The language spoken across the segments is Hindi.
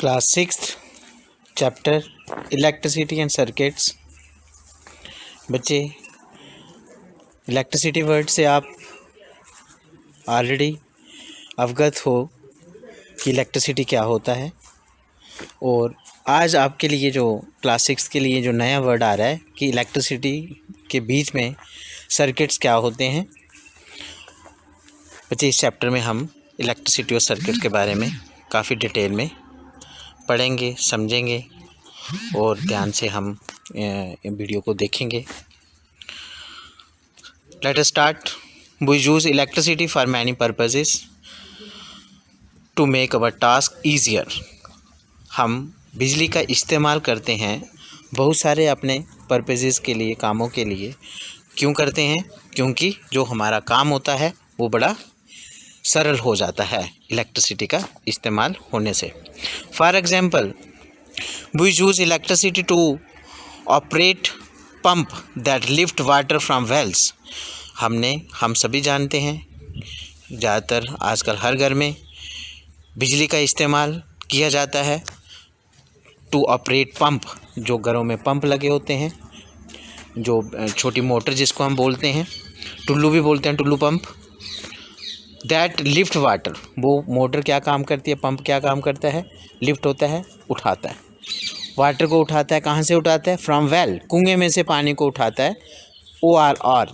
Class sixth chapter electricity and circuits. बच्चे, इलेक्ट्रिसिटी वर्ड से आप ऑलरेडी अवगत हो कि इलेक्ट्रिसिटी क्या होता है। और आज आपके लिए जो क्लास सिक्स के लिए जो नया वर्ड आ रहा है कि इलेक्ट्रिसिटी के बीच में सर्किट्स क्या होते हैं। बच्चे, इस चैप्टर में हम इलेक्ट्रिसिटी और सर्किट के बारे में काफ़ी डिटेल में पढ़ेंगे, समझेंगे और ध्यान से हम वीडियो को देखेंगे। Let us start. We use electricity for many purposes to make our task easier. हम बिजली का इस्तेमाल करते हैं बहुत सारे अपने पर्पसेस के लिए, कामों के लिए। क्यों करते हैं? क्योंकि जो हमारा काम होता है वो बड़ा सरल हो जाता है इलेक्ट्रिसिटी का इस्तेमाल होने से। For example, we use electricity to operate pump that lift water from wells. हम सभी जानते हैं, ज़्यादातर आजकल हर घर में बिजली का इस्तेमाल किया जाता है टू ऑपरेट पंप। जो घरों में पंप लगे होते हैं, जो छोटी मोटर जिसको हम बोलते हैं, टुल्लू भी बोलते हैं, Tullu pump, that lift water. वो मोटर क्या काम करती है, पंप क्या काम करता है? लिफ्ट होता है, उठाता है, वाटर को उठाता है। कहाँ से उठाता है? फ्रॉम वेल, कुएं में से पानी को उठाता है। और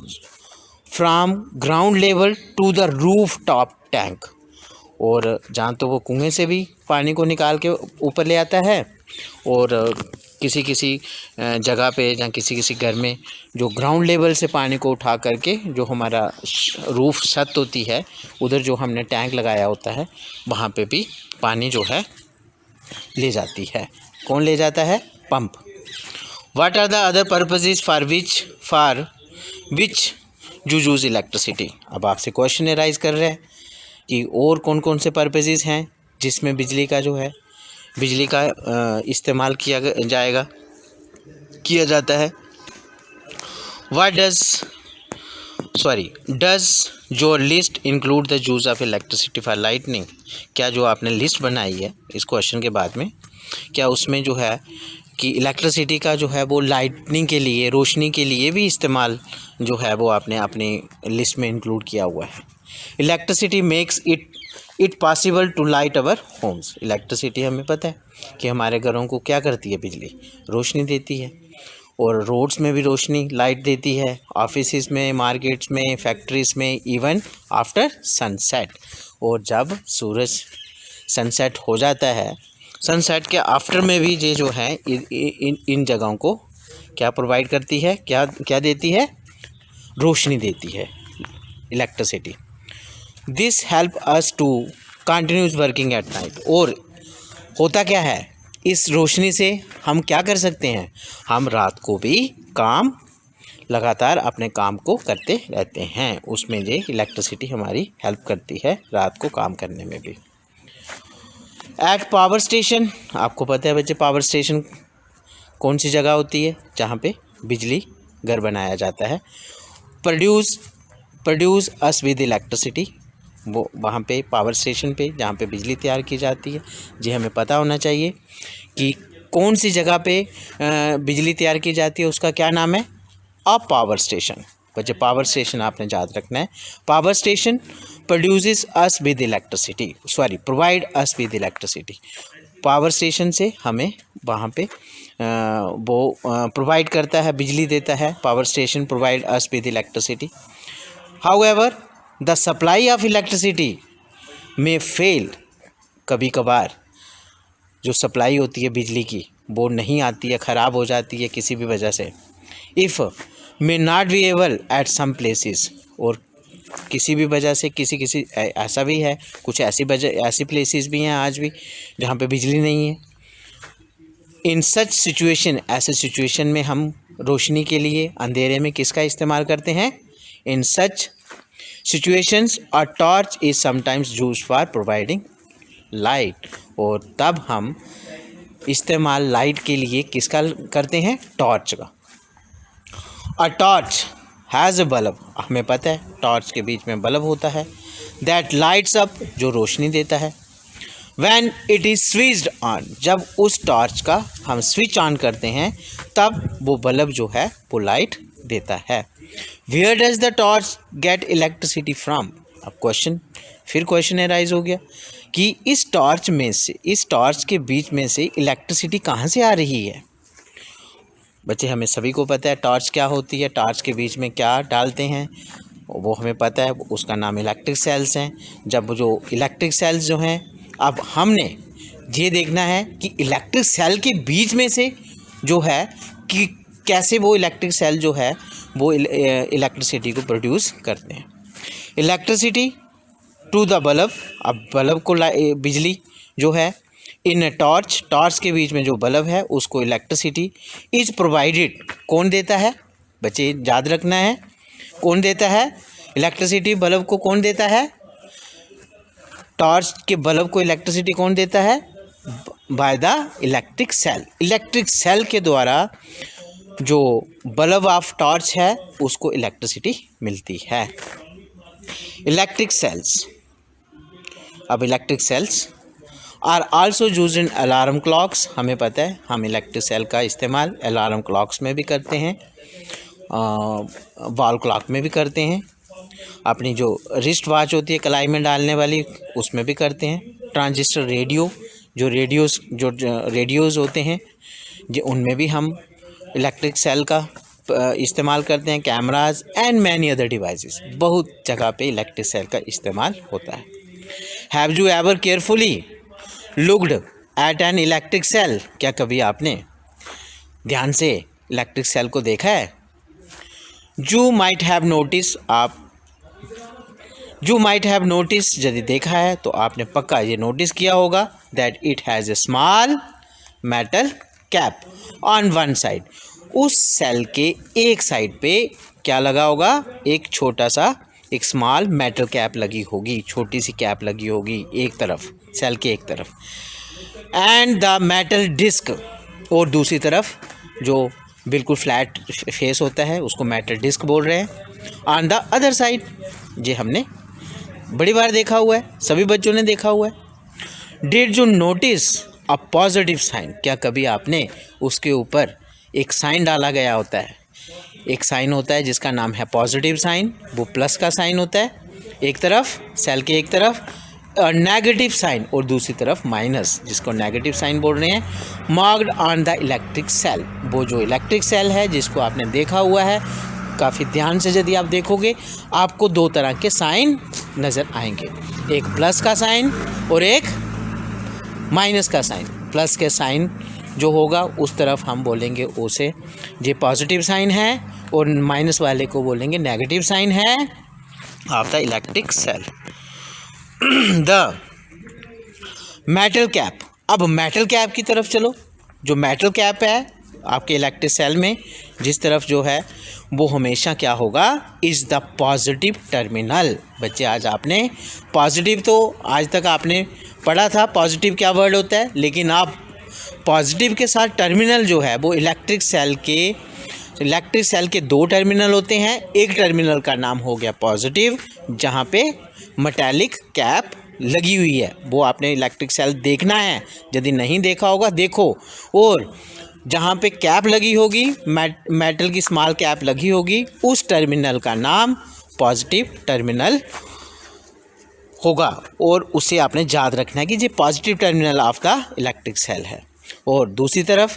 from ground level to the roof top tank. और जहाँ तो वो कुएं से भी पानी को निकाल के ऊपर ले आता है, और किसी जगह पे या किसी घर में जो ग्राउंड लेवल से पानी को उठा करके जो हमारा रूफ छत होती है, उधर जो हमने टैंक लगाया होता है, वहाँ पे भी पानी जो है ले जाती है। कौन ले जाता है? Pump. What are the other purposes for which you use electricity. अब आपसे क्वेश्चन अराइज कर रहे हैं कि और कौन कौन से पर्पसेस हैं जिसमें बिजली का इस्तेमाल किया जाता है। Does your list include the use of electricity for lightning. क्या जो आपने लिस्ट बनाई है इस क्वेश्चन के बाद में, क्या उसमें जो है कि इलेक्ट्रिसिटी का जो है वो लाइटनिंग के लिए, रोशनी के लिए भी इस्तेमाल जो है वो आपने अपनी लिस्ट में इंक्लूड किया हुआ है। Electricity makes it possible to light our homes. Electricity हमें पता है कि हमारे घरों को क्या करती है, बिजली रोशनी देती है। और रोड्स में भी रोशनी लाइट देती है, ऑफिस में, मार्केट्स में, फैक्ट्रीज में, इवन आफ्टर सनसेट। और जब सूरज सनसेट हो जाता है, सनसेट के आफ्टर में भी ये जो है इन जगहों को क्या प्रोवाइड करती है, क्या देती है? रोशनी देती है electricity. This help us to continuous working at night. और होता क्या है, इस रोशनी से हम क्या कर सकते हैं? हम रात को भी लगातार अपने काम को करते रहते हैं। उसमें ये इलेक्ट्रिसिटी हमारी हेल्प करती है रात को काम करने में भी। एट पावर स्टेशन, आपको पता है बच्चे, पावर स्टेशन कौन सी जगह होती है जहाँ पे बिजली घर बनाया जाता है। Produce us with electricity. वो वहाँ पे पावर स्टेशन पे जहाँ पे बिजली तैयार की जाती है, जी हमें पता होना चाहिए कि कौन सी जगह पे बिजली तैयार की जाती है, उसका क्या नाम है? A power station. बच्चे, पावर स्टेशन आपने याद रखना है। Power station produces us with electricity, provide us with electricity. Power station से हमें वहाँ पे वो प्रोवाइड करता है, बिजली देता है। Power station provide us with electricity. However the supply of electricity में फेल। कभी कभार जो सप्लाई होती है बिजली की वो नहीं आती है, ख़राब हो जाती है किसी भी वजह से। If may not be able at some places. और किसी भी वजह से किसी ऐसा भी है, कुछ ऐसी प्लेसेस भी हैं आज भी जहाँ पे बिजली नहीं है। इन सच सिचुएशन, ऐसे सिचुएशन में हम रोशनी के लिए अंधेरे में किसका इस्तेमाल करते हैं? In such situations a torch is sometimes used for providing light. और तब हम इस्तेमाल लाइट के लिए किसका करते हैं? टॉर्च का। A torch has a bulb. हमें पता है टॉर्च के बीच में बल्ब होता है। दैट लाइट्स अप, जो रोशनी देता है। When it is switched on, जब उस टॉर्च का हम स्विच ऑन करते हैं तब वो बल्ब जो है वो लाइट देता है। Where does the torch get electricity from. अब क्वेश्चन एराइज हो गया कि इस टॉर्च के बीच में से इलेक्ट्रिसिटी कहाँ से आ रही है। बच्चे हमें सभी को पता है टॉर्च क्या होती है, टॉर्च के बीच में क्या डालते हैं वो हमें पता है, उसका नाम इलेक्ट्रिक सेल्स हैं। जब जो इलेक्ट्रिक सेल्स जो हैं, अब हमने ये देखना है कि इलेक्ट्रिक सेल के बीच में से जो है कि कैसे वो इलेक्ट्रिक सेल जो है वो इलेक्ट्रिसिटी को प्रोड्यूस करते हैं। इलेक्ट्रिसिटी टू द बल्ब, अब बल्ब को बिजली जो है इन टॉर्च के बीच में जो बल्ब है उसको इलेक्ट्रिसिटी इज प्रोवाइडेड, कौन देता है बच्चे, याद रखना है कौन देता है इलेक्ट्रिसिटी, बल्ब को कौन देता है, टॉर्च के बल्ब को इलेक्ट्रिसिटी कौन देता है, by the electric cell. Electric cell के द्वारा जो बल्ब ऑफ टॉर्च है उसको इलेक्ट्रिसिटी मिलती है। इलेक्ट्रिक सेल्स, अब electric cells are also used in alarm clocks, हमें पता है हम इलेक्ट्रिक सेल का इस्तेमाल अलार्म क्लॉक्स में भी करते हैं, वॉल क्लॉक में भी करते हैं, अपनी जो रिस्ट वॉच होती है कलाई में डालने वाली उसमें भी करते हैं, ट्रांजिस्टर रेडियो जो रेडियोज़ होते हैं जो उनमें भी हम इलेक्ट्रिक सेल का इस्तेमाल करते हैं, cameras and many other devices, बहुत जगह पे इलेक्ट्रिक सेल का इस्तेमाल होता है। Have you ever carefully looked at an electric cell, क्या कभी आपने ध्यान से इलेक्ट्रिक सेल को देखा है। यू माइट हैव नोटिस, यदि देखा है तो आपने पक्का ये नोटिस किया होगा that it has a small metal cap on one side, उस सेल के एक साइड पे क्या लगा होगा, एक छोटा सा एक स्मॉल मेटल कैप लगी होगी, छोटी सी कैप लगी होगी एक तरफ, सेल के एक तरफ, एंड द मेटल डिस्क, और दूसरी तरफ जो बिल्कुल फ्लैट फेस होता है उसको मेटल डिस्क बोल रहे हैं। ऑन द अदर साइड, ये हमने बड़ी बार देखा हुआ है, सभी बच्चों ने देखा हुआ है। Did you notice a positive sign, क्या कभी आपने उसके ऊपर एक साइन डाला गया होता है, एक साइन होता है जिसका नाम है पॉजिटिव साइन, वो प्लस का साइन होता है एक तरफ सेल के एक तरफ, और नेगेटिव साइन और दूसरी तरफ माइनस, जिसको नेगेटिव साइन बोल रहे हैं, marked on the electric cell, वो जो इलेक्ट्रिक सेल है जिसको आपने देखा हुआ है, काफ़ी ध्यान से यदि आप देखोगे आपको दो तरह के साइन नज़र आएंगे, एक प्लस का साइन और एक माइनस का साइन। प्लस के साइन जो होगा उस तरफ हम बोलेंगे ओ से ये पॉजिटिव साइन है, और माइनस वाले को बोलेंगे नेगेटिव साइन है of the electric cell. The metal cap, अब मेटल कैप की तरफ चलो। जो मेटल कैप है आपके इलेक्ट्रिक सेल में जिस तरफ जो है वो हमेशा क्या होगा, इज़ द पॉजिटिव टर्मिनल। बच्चे आज आपने पॉजिटिव, तो आज तक आपने पढ़ा था पॉजिटिव क्या वर्ड होता है, लेकिन आप पॉजिटिव के साथ टर्मिनल जो है वो इलेक्ट्रिक सेल के दो टर्मिनल होते हैं। एक टर्मिनल का नाम हो गया पॉजिटिव, जहाँ पे मेटालिक कैप लगी हुई है, वो आपने इलेक्ट्रिक सेल देखना है, यदि नहीं देखा होगा देखो, और जहाँ पे कैप लगी होगी मेटल की स्मॉल कैप लगी होगी उस टर्मिनल का नाम पॉजिटिव टर्मिनल होगा, और उसे आपने याद रखना है कि ये positive terminal of the electric cell है। और दूसरी तरफ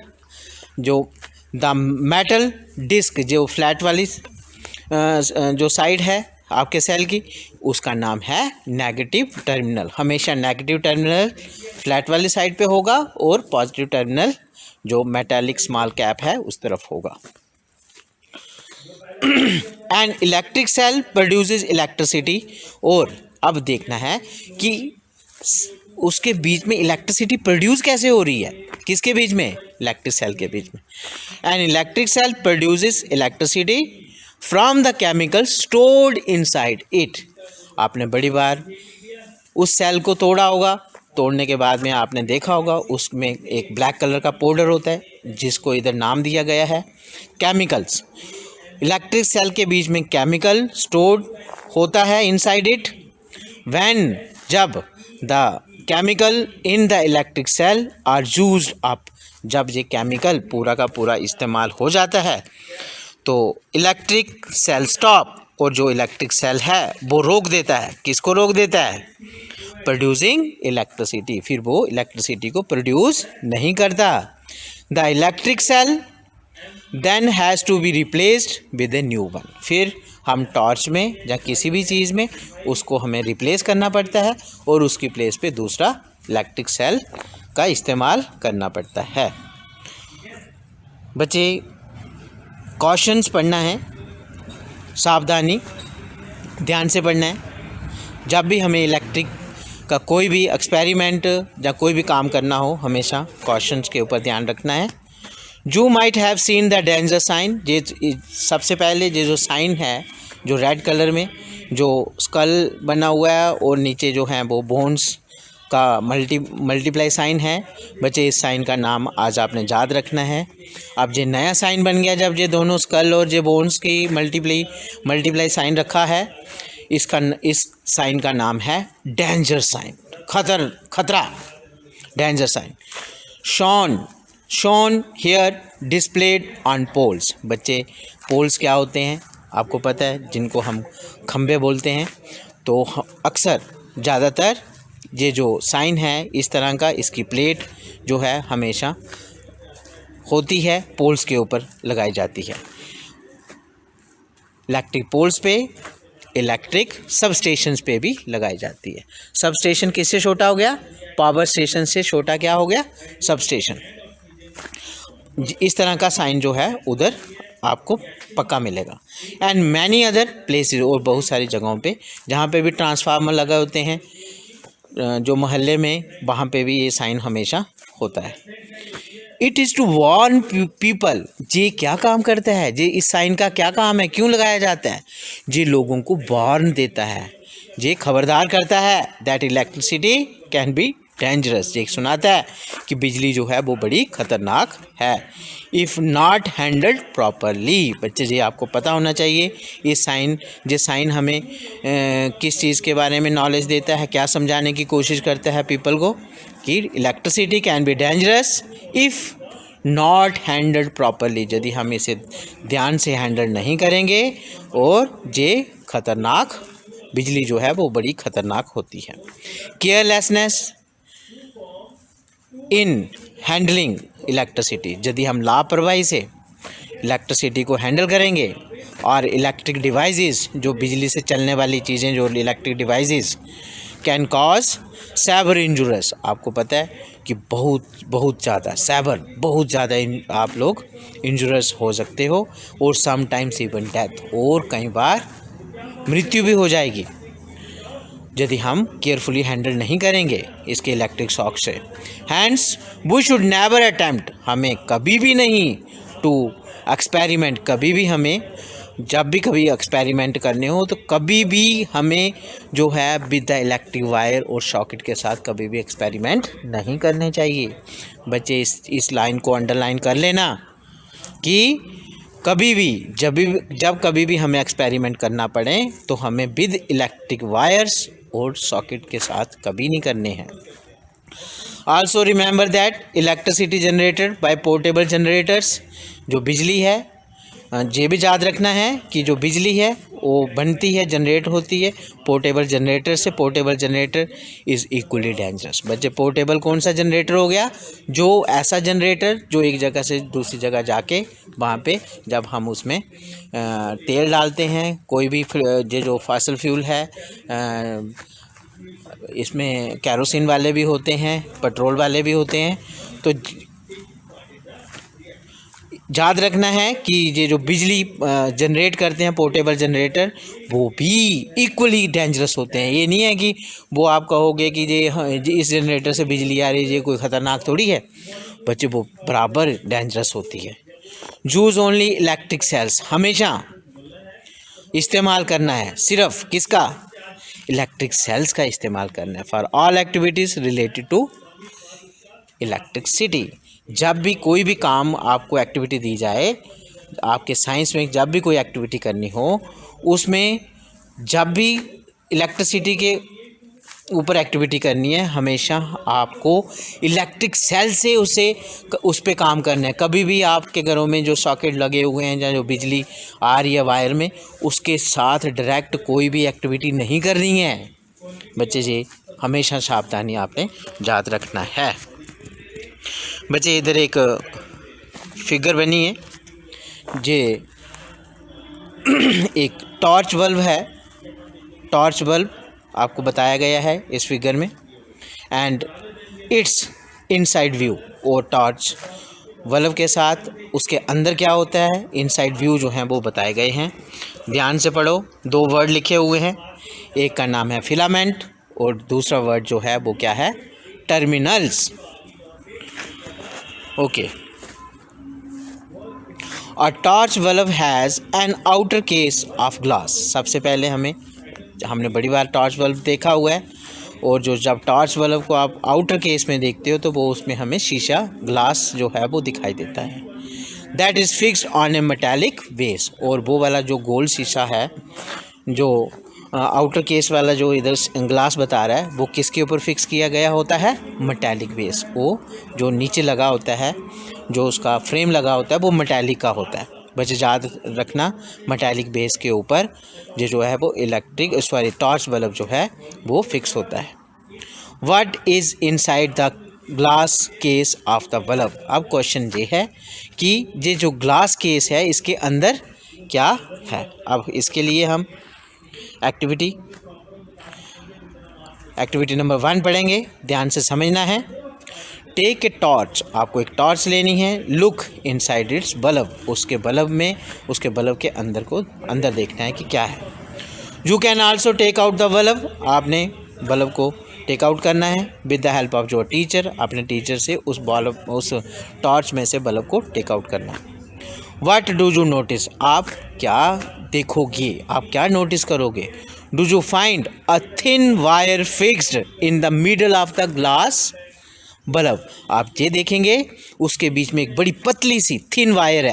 जो द मेटल डिस्क, जो फ्लैट वाली जो साइड है आपके सेल की, उसका नाम है नेगेटिव टर्मिनल। हमेशा नेगेटिव टर्मिनल फ्लैट वाली साइड पे होगा और पॉजिटिव टर्मिनल जो मेटालिक स्मॉल कैप है उस तरफ होगा। And electric cell produces electricity, और अब देखना है कि उसके बीच में इलेक्ट्रिसिटी प्रोड्यूस कैसे हो रही है, किसके बीच में, इलेक्ट्रिक सेल के बीच में। And electric cell produces electricity from the chemical stored inside it. आपने बड़ी बार उस सेल को तोड़ा होगा, तोड़ने के बाद में आपने देखा होगा उसमें एक ब्लैक कलर का पाउडर होता है जिसको इधर नाम दिया गया है केमिकल्स। इलेक्ट्रिक सेल के बीच में केमिकल स्टोर्ड होता है इनसाइड इट, व्हेन, जब the chemical in the electric cell are used up. जब ये केमिकल पूरा का पूरा इस्तेमाल हो जाता है तो इलेक्ट्रिक सेल स्टॉप, और जो इलेक्ट्रिक सेल है वो रोक देता है। किसको रोक देता है? Producing electricity. फिर वो इलेक्ट्रिसिटी को प्रोड्यूस नहीं करता। The electric cell then has to be replaced with a new one. फिर हम टॉर्च में या किसी भी चीज़ में उसको हमें रिप्लेस करना पड़ता है और उसकी प्लेस पे दूसरा इलेक्ट्रिक सेल का इस्तेमाल करना पड़ता है। बच्चे क्वेश्चंस पढ़ना है, सावधानी ध्यान से पढ़ना है। जब भी हमें इलेक्ट्रिक का कोई भी एक्सपेरिमेंट या कोई भी काम करना हो हमेशा क्वेश्चंस के ऊपर ध्यान रखना है। You might have seen the danger sign. ये सबसे पहले ये जो साइन है जो रेड कलर में जो स्कल बना हुआ है और नीचे जो है वो बोन्स का मल्टीप्लाई साइन है। बच्चे इस साइन का नाम आज आपने याद रखना है। अब ये नया साइन बन गया जब ये दोनों स्कल और ये बोन्स की मल्टीप्लाई साइन रखा है। इस साइन का नाम है डेंजर साइन, खतरा, danger sign. Shown here displayed on poles. बच्चे पोल्स क्या होते हैं आपको पता है, जिनको हम खंबे बोलते हैं। तो अक्सर ज़्यादातर ये जो साइन है इस तरह का, इसकी प्लेट जो है हमेशा होती है पोल्स के ऊपर लगाई जाती है। इलेक्ट्रिक पोल्स पे, इलेक्ट्रिक सब स्टेशंस पे भी लगाई जाती है। सब स्टेशन किससे छोटा हो गया? पावर स्टेशन से छोटा क्या हो गया? Sub station. इस तरह का साइन जो है उधर आपको पक्का मिलेगा। एंड मैनी अदर प्लेसेस, और बहुत सारी जगहों पे जहाँ पे भी ट्रांसफार्मर लगे होते हैं जो मोहल्ले में, वहाँ पे भी ये साइन हमेशा होता है। It is to warn people. ये क्या काम करता है? ये इस साइन का क्या काम है? क्यों लगाया जाता है? ये लोगों को वार्न देता है, ये खबरदार करता है that electricity can be dangerous. ये सुनाता है कि बिजली जो है वो बड़ी ख़तरनाक है। If not handled properly. बच्चे ये आपको पता होना चाहिए ये साइन हमें किस चीज़ के बारे में नॉलेज देता है, क्या समझाने की कोशिश करता है पीपल को कि electricity can be dangerous if not handled properly. यदि हम इसे ध्यान से हैंडल नहीं करेंगे और ये ख़तरनाक, बिजली जो है वो बड़ी ख़तरनाक होती है। Carelessness in handling electricity. यदि हम लापरवाही से इलेक्ट्रिसिटी को हैंडल करेंगे और इलेक्ट्रिक डिवाइसेस, जो बिजली से चलने वाली चीज़ें, जो electric devices can cause severe injuries. आपको पता है कि बहुत ज़्यादा आप लोग इंजुरस हो सकते हो और समटाइम्स इवन डेथ, और कई बार मृत्यु भी हो जाएगी यदि हम केयरफुली हैंडल नहीं करेंगे इसके इलेक्ट्रिक शॉक से। Hence we should never attempt. हमें कभी भी नहीं टू एक्सपेरिमेंट, कभी भी हमें जब भी कभी एक्सपेरिमेंट करने हो तो कभी भी हमें जो है विद द इलेक्ट्रिक वायर और सॉकेट के साथ कभी भी एक्सपेरिमेंट नहीं करने चाहिए। बच्चे इस लाइन को अंडरलाइन कर लेना कि कभी भी जब कभी भी हमें एक्सपेरिमेंट करना पड़े तो हमें विद इलेक्ट्रिक वायर्स और सॉकेट के साथ कभी नहीं करने हैं। Also remember that electricity generated by portable generators. जो बिजली है, ये भी याद रखना है कि जो बिजली है वो बनती है, जनरेट होती है पोर्टेबल जनरेटर से। Portable generator is equally dangerous. बच्चे पोर्टेबल कौन सा जनरेटर हो गया? जो ऐसा जनरेटर जो एक जगह से दूसरी जगह जाके वहाँ पे जब हम उसमें तेल डालते हैं, कोई भी ये जो फॉसिल फ्यूल है, इसमें कैरोसिन वाले भी होते हैं, पेट्रोल वाले भी होते हैं। तो याद रखना है कि ये जो बिजली जनरेट करते हैं पोर्टेबल जनरेटर, वो भी इक्वली डेंजरस होते हैं। ये नहीं है कि वो आप कहोगे कि ये इस जनरेटर से बिजली आ रही है, ये कोई ख़तरनाक थोड़ी है। बच्चे वो बराबर डेंजरस होती है। Use only electric sales. हमेशा इस्तेमाल करना है सिर्फ किसका? इलेक्ट्रिक सेल्स का इस्तेमाल करना है for all activities related to electricity. जब भी कोई भी काम आपको एक्टिविटी दी जाए, आपके साइंस में जब भी कोई एक्टिविटी करनी हो, उसमें जब भी इलेक्ट्रिसिटी के ऊपर एक्टिविटी करनी है, हमेशा आपको इलेक्ट्रिक सेल से उस पे काम करना है। कभी भी आपके घरों में जो सॉकेट लगे हुए हैं या जो बिजली आ रही है वायर में, उसके साथ डायरेक्ट कोई भी एक्टिविटी नहीं करनी है बच्चे जी। हमेशा सावधानी आपने याद रखना है। बच्चे इधर एक फिगर बनी है, जे एक टॉर्च बल्ब है। टॉर्च बल्ब आपको बताया गया है इस फिगर में, एंड इट्स इनसाइड व्यू। और टॉर्च बल्ब के साथ उसके अंदर क्या होता है, इनसाइड व्यू जो हैं वो बताए गए हैं। ध्यान से पढ़ो, 2 वर्ड लिखे हुए हैं, एक का नाम है फिलामेंट और दूसरा वर्ड जो है वो क्या है, terminals. Okay. A torch bulb has an outer case of glass. सबसे पहले हमने बड़ी बार टॉर्च बल्ब देखा हुआ है, और जब टॉर्च बल्ब को आप आउटर केस में देखते हो तो वो उसमें हमें शीशा ग्लास जो है वो दिखाई देता है। That is fixed on A metallic base. और वो वाला जो गोल शीशा है, जो आउटर केस वाला जो इधर ग्लास बता रहा है, वो किसके ऊपर फिक्स किया गया होता है, मेटालिक बेस। वो जो नीचे लगा होता है, जो उसका फ्रेम लगा होता है, वो मेटालिक का होता है। बच्चे याद रखना, मेटालिक बेस के ऊपर जो है वो टॉर्च बल्ब जो है वो फिक्स होता है। What is inside the glass case of the bulb. अब क्वेश्चन ये है कि ये जो ग्लास केस है इसके अंदर क्या है। अब इसके लिए हम एक्टिविटी नंबर 1 पढ़ेंगे। ध्यान से समझना है। टेक ए टॉर्च, आपको एक टॉर्च लेनी है। लुक इनसाइड इट्स बल्ब, उसके बल्ब के अंदर देखना है कि क्या है। You can also take out the bulb, आपने बल्ब को टेक आउट करना है with the help of your teacher, अपने टीचर से उस टॉर्च में से बल्ब को टेक आउट करना है। व्हाट डू यू नोटिस, आप क्या देखोगे, आप क्या नोटिस करोगे। Do you find a thin wire fixed in the middle of the glass bulb, आप ये देखेंगे उसके बीच में एक बड़ी पतली सी थिन वायर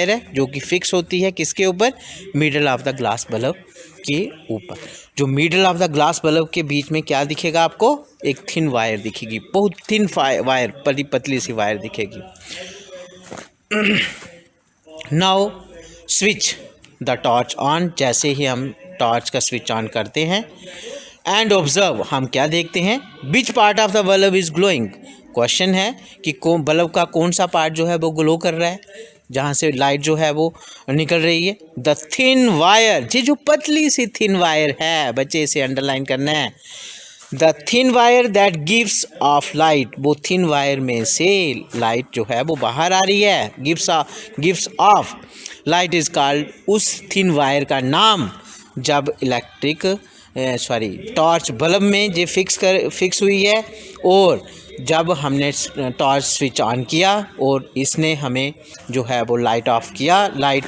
है, जो कि फिक्स होती है किसके ऊपर, middle of the glass bulb के ऊपर। जो middle of the glass bulb के बीच में क्या दिखेगा आपको, एक थिन वायर दिखेगी, बहुत थिन वायर, बड़ी पतली सी वायर दिखेगी। Now switch the torch on, जैसे ही हम टॉर्च का स्विच ऑन करते हैं, एंड ऑब्जर्व, हम क्या देखते हैं, which part of the bulb is glowing. Question है कि बल्ब का कौन सा पार्ट जो है वो ग्लो कर रहा है, जहाँ से लाइट जो है वो निकल रही है। द थिन वायर, ये जो पतली सी थिन वायर है, बच्चे इसे अंडरलाइन करना है। The thin wire that gives off light, वो थिन वायर में से लाइट जो है वो बाहर आ रही है, gives off light is called, उस थिन वायर का नाम जब टॉर्च बल्ब में ये फिक्स हुई है, और जब हमने टॉर्च स्विच ऑन किया और इसने हमें जो है वो लाइट ऑफ किया, लाइट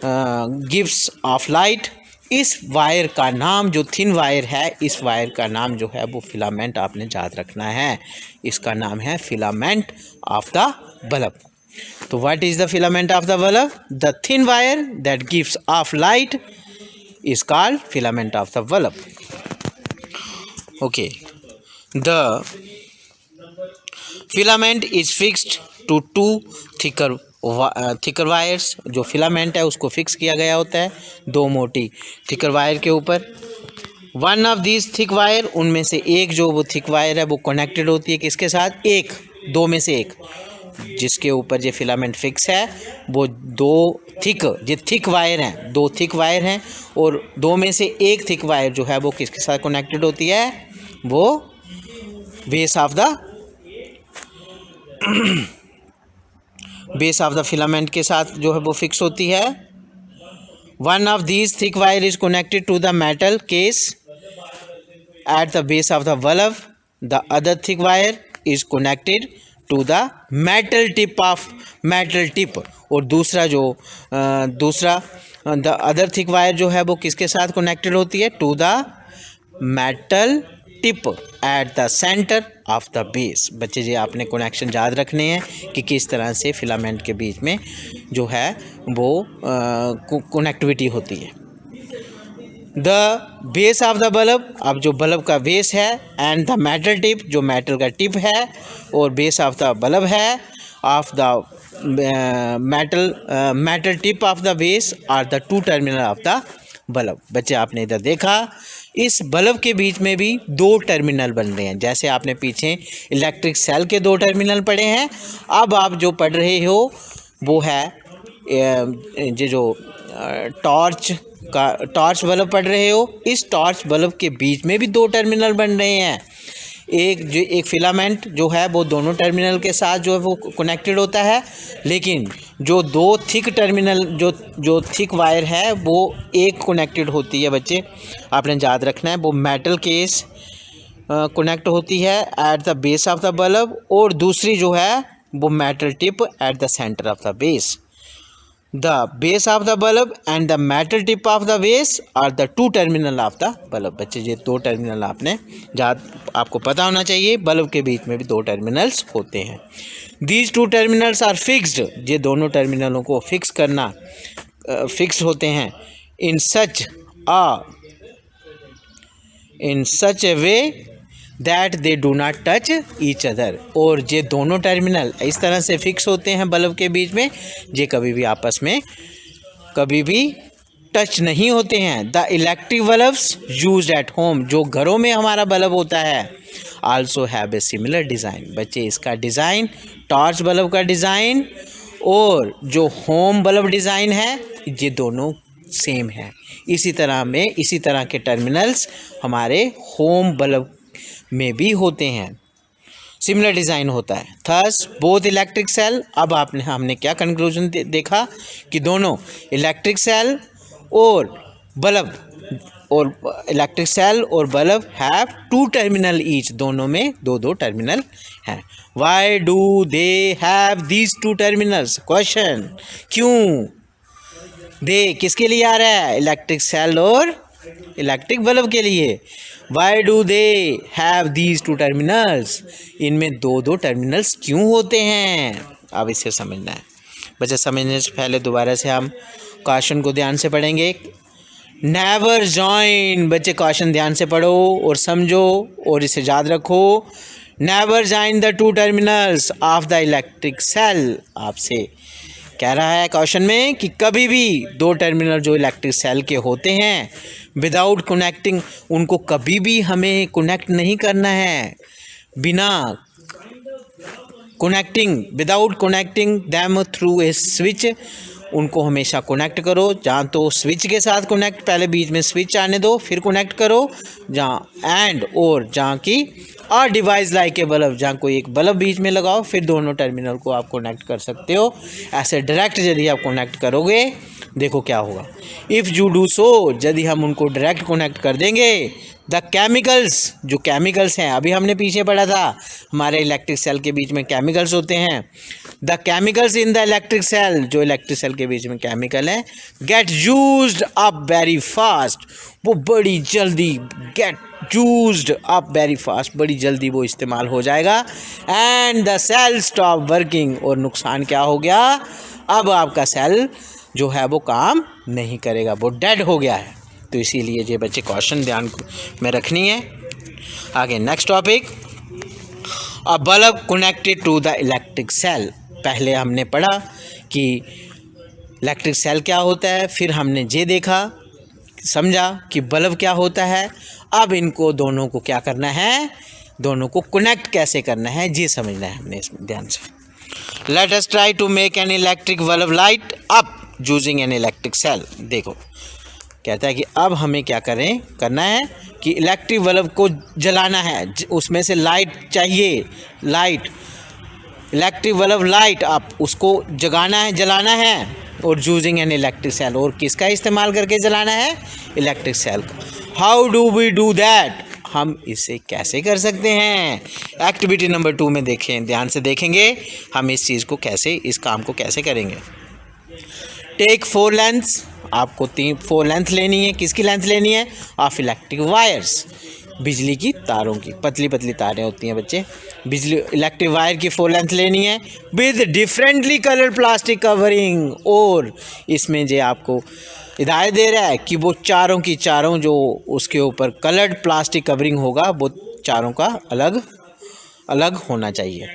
गिव्स ऑफ लाइट, इस वायर का नाम, जो थिन वायर है, इस वायर का नाम जो है वो फिलामेंट आपने याद रखना है। इसका नाम है फिलामेंट ऑफ द बल्ब। तो what is the filament of the bulb, the thin wire that gives off light is called filament of the bulb. Okay, the filament is fixed to 2 thicker wires. जो फिलामेंट है उसको फिक्स किया गया होता है 2 मोटी थिकर वायर के ऊपर। One of these thick wire, उनमें से एक जो वो थिक वायर है वो कनेक्टेड होती है किसके साथ, 2 में से एक, जिसके ऊपर ये फिलामेंट फिक्स है, वो 2 थिक वायर हैं, 2 थिक वायर हैं, और 2 में से एक थिक वायर जो है वो किसके साथ कनेक्टेड होती है, वो बेस ऑफ द फिलामेंट के साथ जो है वो फिक्स होती है। One of these thick wire is connected to the metal case at the base of the bulb, the other thick wire is connected to the metal tip, और दूसरा द अदर थिक वायर जो है वो किसके साथ कनेक्टेड होती है, to the metal tip at the centre of the base. बच्चे जी आपने कनेक्शन याद रखने हैं कि किस तरह से फिलामेंट के बीच में जो है वो कनेक्टिविटी होती है। The base of the bulb, अब जो बल्ब का बेस है, एंड द मेटल टिप, जो मेटल का टिप है और बेस ऑफ द बल्ब है, of the metal tip of the base are the two terminal of the bulb. बच्चे आपने इधर देखा इस बल्ब के बीच में भी दो टर्मिनल बन रहे हैं। जैसे आपने पीछे इलेक्ट्रिक सेल के दो टर्मिनल पढ़े हैं, अब आप जो पढ़ रहे हो वो है ये जो टॉर्च बल्ब पढ़ रहे हो। इस टॉर्च बल्ब के बीच में भी दो टर्मिनल बन रहे हैं। एक फिलामेंट जो है वो दोनों टर्मिनल के साथ जो है वो कनेक्टेड होता है, लेकिन जो दो थिक टर्मिनल जो थिक वायर है वो एक कनेक्टेड होती है। बच्चे आपने याद रखना है, वो मेटल केस कनेक्ट होती है at the base of the bulb, और दूसरी जो है वो metal tip at the centre of the base. The base of the bulb and the metal tip of the base are the two terminal of the bulb. बच्चे ये दो टर्मिनल आपको पता होना चाहिए, बल्ब के बीच में भी दो टर्मिनल्स होते हैं। These two terminals are fixed, ये दोनों टर्मिनलों को फिक्स होते हैं in such a way that they do not touch each other, और ये दोनों टर्मिनल इस तरह से फिक्स होते हैं बल्ब के बीच में, ये कभी भी आपस में कभी भी टच नहीं होते हैं। The electric bulbs used at home, जो घरों में हमारा बल्ब होता है, also have a similar design. बच्चे इसका डिज़ाइन, टॉर्च बल्ब का डिज़ाइन और जो होम बल्ब डिज़ाइन है, ये दोनों सेम है। इसी तरह के टर्मिनल्स हमारे होम बल्ब में भी होते हैं, सिमिलर डिज़ाइन होता है। थस बोथ इलेक्ट्रिक सेल, अब हमने क्या कंक्लूजन देखा कि दोनों इलेक्ट्रिक सेल और bulb have two terminal each, दोनों में दो दो टर्मिनल हैं। Why do they have these two terminals, question, क्यों? दे किसके लिए आ रहा है? इलेक्ट्रिक सेल और इलेक्ट्रिक बल्ब के लिए। Why do they have these two terminals, इनमें दो दो टर्मिनल्स क्यों होते हैं? अब इसे समझना है। बच्चे समझने से पहले दोबारा से हम क्वेश्चन को ध्यान से पढ़ेंगे। नेवर जॉइन, बच्चे क्वेश्चन ध्यान से पढ़ो और समझो और इसे याद रखो। Never join the two terminals of the electric cell, आपसे कह रहा है क्वेश्चन में कि कभी भी दो टर्मिनल जो इलेक्ट्रिक सेल के होते हैं, विदाउट कनेक्टिंग, उनको कभी भी हमें कनेक्ट नहीं करना है, बिना connecting, without connecting them through a switch, उनको हमेशा कनेक्ट करो। जहाँ तो स्विच के साथ कनेक्ट, पहले बीच में स्विच आने दो फिर कनेक्ट करो, जहाँ की और डिवाइस लाइक ए बल्ब, जहाँ कोई एक बल्ब बीच में लगाओ फिर दोनों टर्मिनल को आप कनेक्ट कर सकते हो। ऐसे डायरेक्ट यदि आप कनेक्ट करोगे, देखो क्या होगा। इफ़ यू डू सो, यदि हम उनको डायरेक्ट कनेक्ट कर देंगे, द केमिकल्स, जो केमिकल्स हैं, अभी हमने पीछे पढ़ा था हमारे इलेक्ट्रिक सेल के बीच में केमिकल्स होते हैं। The chemicals in the electric cell, जो इलेक्ट्रिक सेल के बीच में केमिकल हैं, get used up very fast, वो बड़ी जल्दी, get used up very fast, बड़ी जल्दी वो इस्तेमाल हो जाएगा। And the cell stop working, और नुकसान क्या हो गया? अब आपका सेल जो है वो काम नहीं करेगा, वो डेड हो गया है। तो इसीलिए ये बच्चे क्वेश्चन ध्यान में रखनी है। आगे next topic, a bulb connected to the electric cell. पहले हमने पढ़ा कि इलेक्ट्रिक सेल क्या होता है, फिर हमने ये देखा, समझा कि बल्ब क्या होता है। अब इनको दोनों को क्या करना है, दोनों को कनेक्ट कैसे करना है, ये समझना है हमने इसमें ध्यान से। Let us try to make an electric bulb light up using an electric cell. देखो कहता है कि अब हमें क्या करना है कि इलेक्ट्रिक बल्ब को जलाना है, उसमें से लाइट चाहिए, light, electric bulb light up, उसको जलाना है, और यूजिंग एन इलेक्ट्रिक सेल, और किसका इस्तेमाल करके जलाना है? इलेक्ट्रिक सेल का। How do we do that, हम इसे कैसे कर सकते हैं? एक्टिविटी नंबर 2 में देखें, ध्यान से देखेंगे हम इस चीज़ को कैसे, इस काम को कैसे करेंगे। टेक 4 लेंथ्स, आपको 4 लेंथ लेनी है। किसकी लेंथ लेनी है? Of electric wires. बिजली की तारों की, पतली पतली तारें होती हैं बच्चे। बिजली इलेक्ट्रिक वायर की 4 लेंथ लेनी है with differently coloured plastic covering, और इसमें जो आपको हिदायत दे रहा है कि वो चारों की चारों जो उसके ऊपर कलर्ड प्लास्टिक कवरिंग होगा वो चारों का अलग अलग होना चाहिए।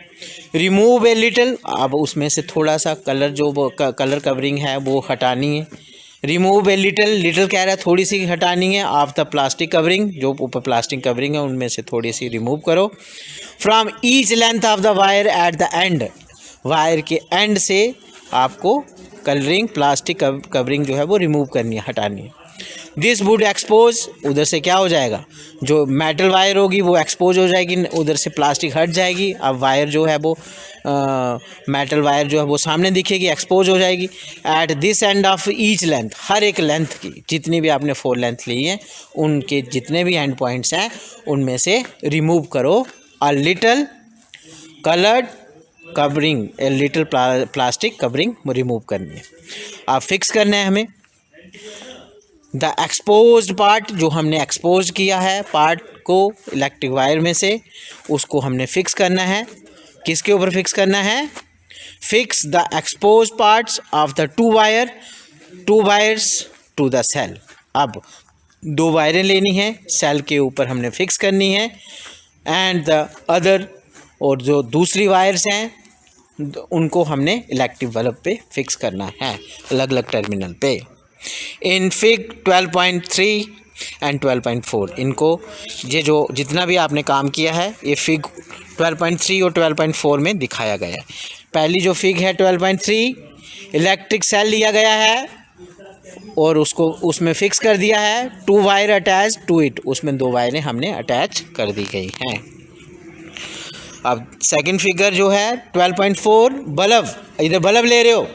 रिमूव ए लिटिल, अब उसमें से थोड़ा सा कलर जो वो कलर कवरिंग है वो हटानी है। रिमूव ए लिटिल, लिटिल कह रहा है थोड़ी सी हटानी है, ऑफ द प्लास्टिक कवरिंग, जो ऊपर प्लास्टिक कवरिंग है उनमें से थोड़ी सी रिमूव करो। From each length of the wire at the end, wire के एंड से आपको कलरिंग प्लास्टिक कवरिंग जो है वो रिमूव करनी है, हटानी है। दिस वुड एक्सपोज, उधर से क्या हो जाएगा, जो मेटल वायर होगी वो एक्सपोज हो जाएगी, उधर से प्लास्टिक हट जाएगी। अब वायर जो है वो मेटल वायर जो है वो सामने दिखेगी, एक्सपोज हो जाएगी। At this end of each length, हर एक लेंथ की जितनी भी आपने 4 लेंथ ली है उनके जितने भी एंड पॉइंट्स हैं उनमें से रिमूव करो a little coloured covering, a little plastic covering remove करनी है। आप फिक्स करना है हमें द एक्सपोज्ड पार्ट, जो हमने एक्सपोज किया है पार्ट को इलेक्ट्रिक वायर में से, उसको हमने फिक्स करना है। किसके ऊपर फिक्स करना है? Fix the expose parts of the two wires to the cell. अब 2 वायरें लेनी है, सेल के ऊपर हमने फिक्स करनी है। एंड द अदर, और जो दूसरी वायर्स हैं उनको हमने इलेक्ट्रिक बल्ब पे फिक्स करना है, अलग अलग टर्मिनल पे। इन फिग 12.3 एंड 12.4, इनको ये जो जितना भी आपने काम किया है ये फिग 12.3 और 12.4 में दिखाया गया है। पहली जो फिग है 12.3, इलेक्ट्रिक सेल लिया गया है और उसको उसमें फिक्स कर दिया है, 2 वायर अटैच टू इट, उसमें 2 वायरें हमने अटैच कर दी गई हैं। अब सेकंड फिगर जो है 12.4, बल्ब, इधर बल्ब ले रहे हो,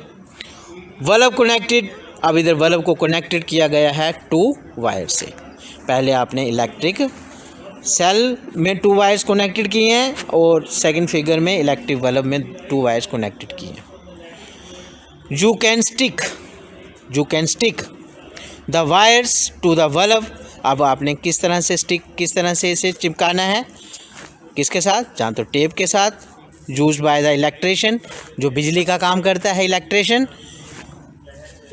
बल्ब कनेक्टेड, अब इधर बल्ब को कनेक्टेड किया गया है 2 वायर से। पहले आपने इलेक्ट्रिक सेल में 2 वायर्स कनेक्टेड किए हैं और सेकंड फिगर में इलेक्ट्रिक बल्ब में 2 वायर्स कनेक्टेड किए हैं। You can stick the wires to the bulb, अब आपने किस तरह से इसे चिपकाना है, किसके साथ? जहाँ तो टेप के साथ, यूज्ड बाय द इलेक्ट्रिशियन, जो बिजली का काम करता है इलेक्ट्रिशियन,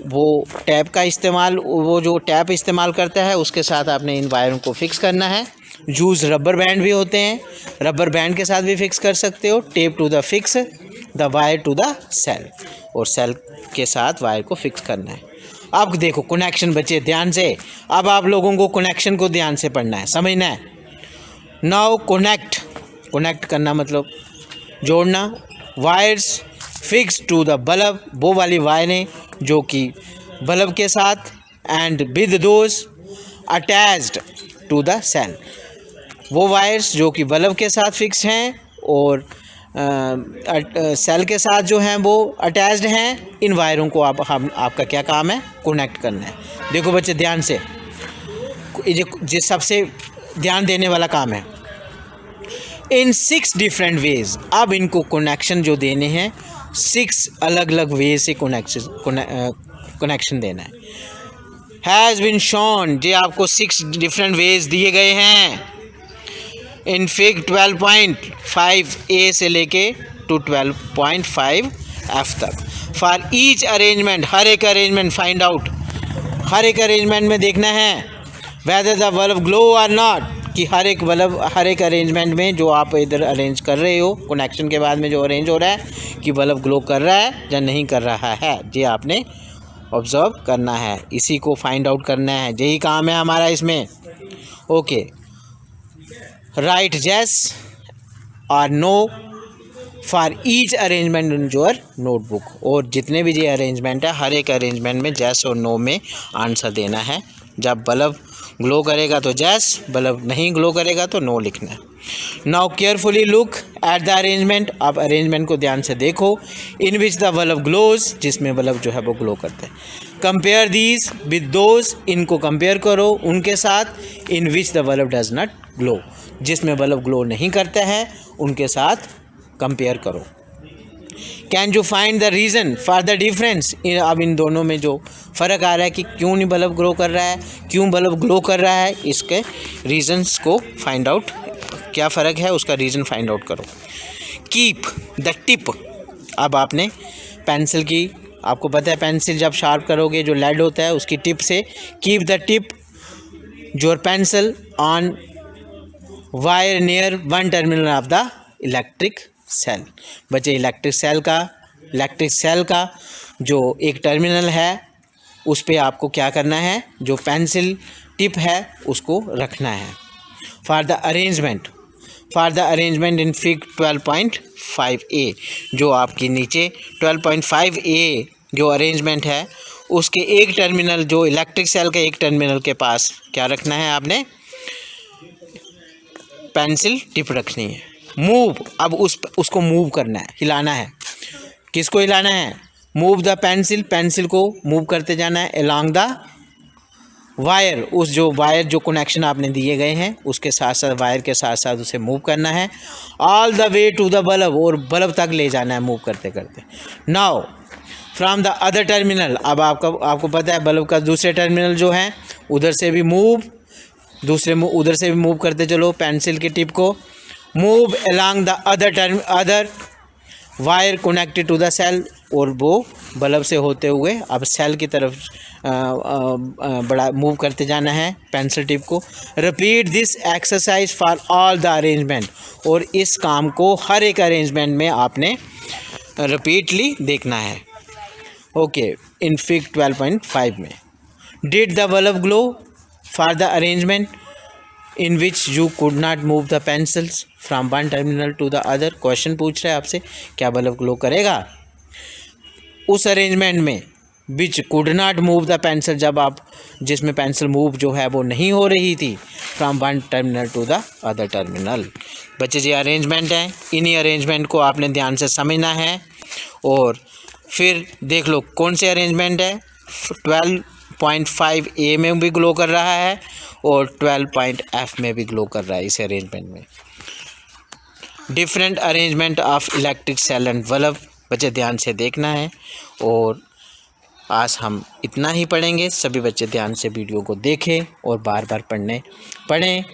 वो टैप का इस्तेमाल, वो जो टैप इस्तेमाल करता है उसके साथ आपने इन वायरों को फिक्स करना है। यूज़ रबर बैंड भी होते हैं, रबर बैंड के साथ भी फिक्स कर सकते हो। Tape to the fix the wire to the cell, और सेल के साथ वायर को फिक्स करना है। अब देखो कनेक्शन बच्चे ध्यान से, अब आप लोगों को कनेक्शन को ध्यान से पढ़ना है, समझना है। नाउ कनेक्ट करना मतलब जोड़ना। Wires fix to the bulb, वो वाली वायरें जो कि बल्ब के साथ, and with those attached to the cell, वो वायर्स जो कि बल्ब के साथ फिक्स हैं और सेल के साथ जो हैं वो अटैच्ड हैं। इन वायरों को आपका क्या काम है? कनेक्ट करना है। देखो बच्चे ध्यान से, ये सबसे ध्यान देने वाला काम है। इन 6 डिफरेंट वेज, अब इनको कनेक्शन जो देने हैं 6 अलग अलग वे से कनेक्शन देना है। हैज़ बीन शोन, ये आपको 6 डिफरेंट वेज दिए गए हैं इन फिग 12.5 ए से लेके टू 12.5 एफ तक। फॉर ईच अरेंजमेंट, हर एक अरेंजमेंट फाइंड आउट, हर एक अरेंजमेंट में देखना है वेदर द बल्ब ग्लो और नॉट, कि हर एक बल्ब, हर एक अरेंजमेंट में जो आप इधर अरेंज कर रहे हो कनेक्शन के बाद में जो अरेंज हो रहा है कि बल्ब ग्लो कर रहा है या नहीं कर रहा है, ये आपने ऑब्जर्व करना है, इसी को फाइंड आउट करना है, यही काम है हमारा इसमें। ओके, राइट येस और no for each arrangement in your notebook, और जितने भी ये अरेंजमेंट है हर एक अरेंजमेंट में येस और नो में आंसर देना है। जब बल्ब ग्लो करेगा तो येस, बल्ब नहीं ग्लो करेगा तो नो लिखना है। Now carefully look at the arrangement, आप अरेंजमेंट को ध्यान से देखो। In which the bulb glows, जिसमें बल्ब जो है वो ग्लो करते हैं। कंपेयर दीज विद दोज, इनको कंपेयर करो उनके साथ। In which the bulb does not glow, जिसमें बल्ब ग्लो नहीं करता है उनके साथ कंपेयर करो। Can you find the reason for the difference. अब इन दोनों में जो फ़र्क आ रहा है कि क्यों नहीं बल्ब ग्रो कर रहा है, क्यों बल्ब ग्लो कर रहा है, इसके रीजंस को फाइंड आउट, क्या फ़र्क है उसका रीज़न फाइंड आउट करो। Keep the tip. अब आपने पेंसिल की, आपको पता है पेंसिल जब शार्प करोगे जो लेड होता है उसकी टिप से, keep the tip your pencil on wire near one terminal of the electric cell. बच्चे इलेक्ट्रिक सेल का जो एक टर्मिनल है उस पे आपको क्या करना है, जो पेंसिल टिप है उसको रखना है। For the arrangement in fig 12.5a, जो आपकी नीचे 12.5a जो अरेंजमेंट है उसके एक टर्मिनल, जो इलेक्ट्रिक सेल के एक टर्मिनल के पास क्या रखना है आपने, पेंसिल टिप रखनी है। मूव, अब उसको मूव करना है, हिलाना है। किसको हिलाना है, मूव द पेंसिल को मूव करते जाना है अलोंग द वायर, उस जो वायर जो कनेक्शन आपने दिए गए हैं उसके साथ साथ वायर के साथ साथ उसे मूव करना है all the way to the bulb, और बल्ब तक ले जाना है मूव करते करते। Now from the other terminal, अब आपको पता है बल्ब का दूसरे टर्मिनल जो है उधर से भी मूव, उधर से भी मूव करते चलो पेंसिल की टिप को। Move along the other wire connected to the cell, और वो बल्ब से होते हुए अब सेल की तरफ बड़ा मूव करते जाना है पेंसिल टिप को। Repeat this exercise for all the arrangement, और इस काम को हर एक अरेंजमेंट में आपने रिपीटली देखना है। ओके, इन फिग 12.5 में did the bulb glow for the arrangement in which you could not move the pencils from one terminal to the other. Question पूछ रहा है आपसे, क्या बल्ब ग्लो करेगा उस अरेंजमेंट में which could not move the pencil, जब आप जिसमें पेंसिल मूव जो है वो नहीं हो रही थी from one terminal to the other terminal. बच्चे जी अरेंजमेंट हैं, इन्हीं अरेंजमेंट को आपने ध्यान से समझना है, और फिर देख लो कौन से अरेंजमेंट है। 12.5a में भी ग्लो कर रहा है और 12.f में भी ग्लो कर रहा है। इस अरेंजमेंट में different arrangement of electric cell and bulb, बच्चे ध्यान से देखना है। और आज हम इतना ही पढ़ेंगे, सभी बच्चे ध्यान से वीडियो को देखें और बार बार पढ़ें,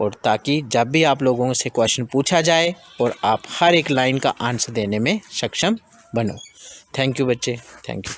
और ताकि जब भी आप लोगों से क्वेश्चन पूछा जाए और आप हर एक लाइन का आंसर देने में सक्षम बनो। थैंक यू बच्चे, थैंक यू।